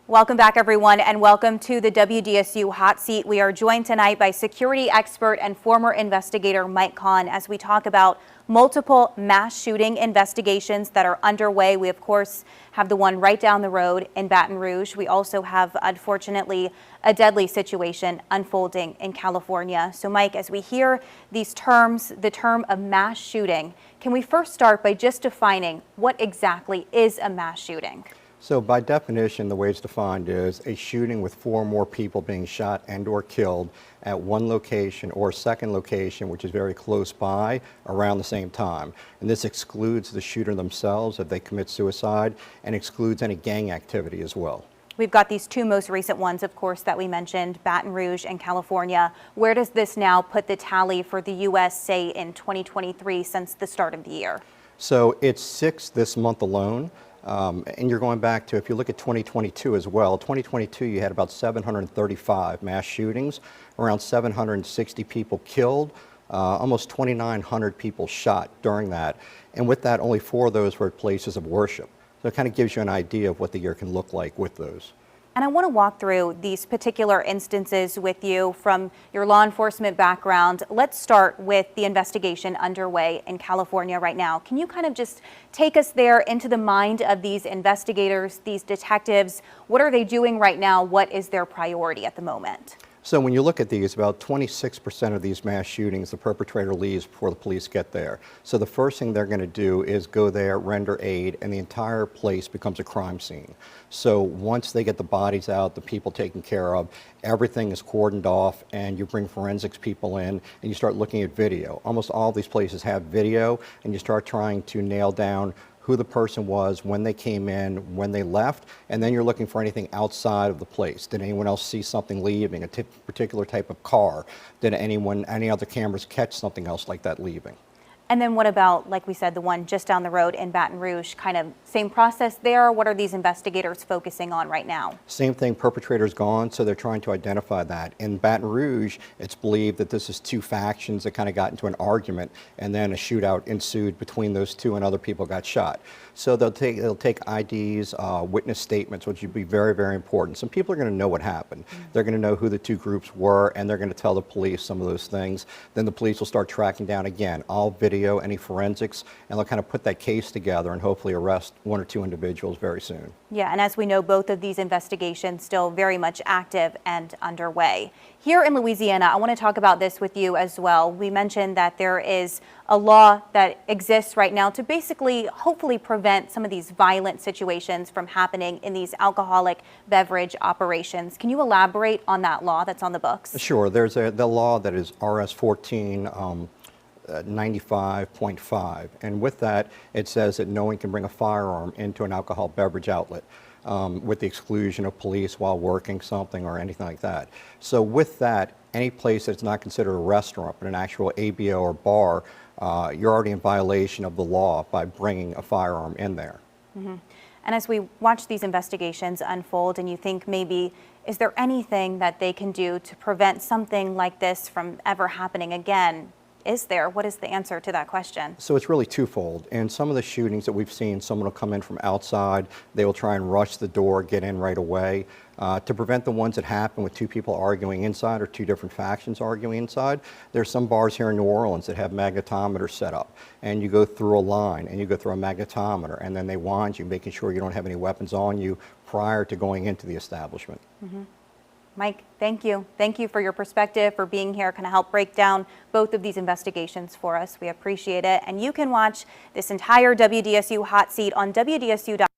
Welcome back, everyone, and welcome to the WDSU Hot Seat. We are joined tonight by security expert and former investigator Mike Kahn as we talk about multiple mass shooting investigations that are underway. We, of course, have the one right down the road in Baton Rouge. We also have, unfortunately, a deadly situation unfolding in California. So, Mike, as we hear these terms, the term of mass shooting, can we first start by just defining what exactly is a mass shooting? So by definition, the way it's defined is a shooting with 4 or more people being shot and or killed at one location or a second location, which is very close by, around the same time. And this excludes the shooter themselves if they commit suicide, and excludes any gang activity as well. We've got these 2 most recent ones, of course, that we mentioned, Baton Rouge and California. Where does this now put the tally for the U.S., say, in 2023 since the start of the year? So it's 6 this month alone. And you're going back to, if you look at 2022 as well, 2022 you had about 735 mass shootings, around 760 people killed, almost 2,900 people shot during that. And with that, only 4 of those were places of worship. So it kind of gives you an idea of what the year can look like with those. And I want to walk through these particular instances with you from your law enforcement background. Let's start with the investigation underway in California right now. Can you kind of just take us there into the mind of these investigators, these detectives? What are they doing right now? What is their priority at the moment? So when you look at these, about 26% of these mass shootings, the perpetrator leaves before the police get there. So the first thing they're going to do is go there, render aid, and the entire place becomes a crime scene. So once they get the bodies out, the people taken care of, everything is cordoned off, and you bring forensics people in, and you start looking at video. Almost all of these places have video, and you start trying to nail down who the person was, when they came in, when they left, and then you're looking for anything outside of the place. Did anyone else see something leaving, a particular type of car? Did any other cameras catch something else like that leaving? And then what about, like we said, the one just down the road in Baton Rouge, kind of same process there? What are these investigators focusing on right now? Same thing, perpetrator's gone, so they're trying to identify that. In Baton Rouge, it's believed that this is 2 factions that kind of got into an argument, and then a shootout ensued between those 2 and other people got shot. So they'll take IDs, witness statements, which would be very, very important. Some people are going to know what happened. They're going to know who the 2 groups were, and they're going to tell the police some of those things. Then the police will start tracking down again all video, any forensics, and they'll kind of put that case together and hopefully arrest 1 or 2 individuals very soon. Yeah, and as we know, both of these investigations still very much active and underway. Here in Louisiana, I want to talk about this with you as well. We mentioned that there is a law that exists right now to basically hopefully prevent some of these violent situations from happening in these alcoholic beverage operations. Can you elaborate on that law that's on the books? Sure. There's the law that is RS 1495.5, and with that it says that no one can bring a firearm into an alcohol beverage outlet with the exclusion of police while working something or anything like that. So with that, any place that's not considered a restaurant but an actual ABO or bar, you're already in violation of the law by bringing a firearm in there. Mm-hmm. And as we watch these investigations unfold and you think maybe, is there anything that they can do to prevent something like this from ever happening again? Is there? What is the answer to that question? So it's really twofold. In some of the shootings that we've seen, someone will come in from outside, they will try and rush the door, get in right away. To prevent the ones that happen with 2 people arguing inside or 2 different factions arguing inside, there's some bars here in New Orleans that have magnetometers set up, and you go through a line and you go through a magnetometer, and then they wind you, making sure you don't have any weapons on you prior to going into the establishment. Mm-hmm. Mike, thank you. Thank you for your perspective, for being here, kind of help break down both of these investigations for us. We appreciate it. And you can watch this entire WDSU Hot Seat on WDSU.com.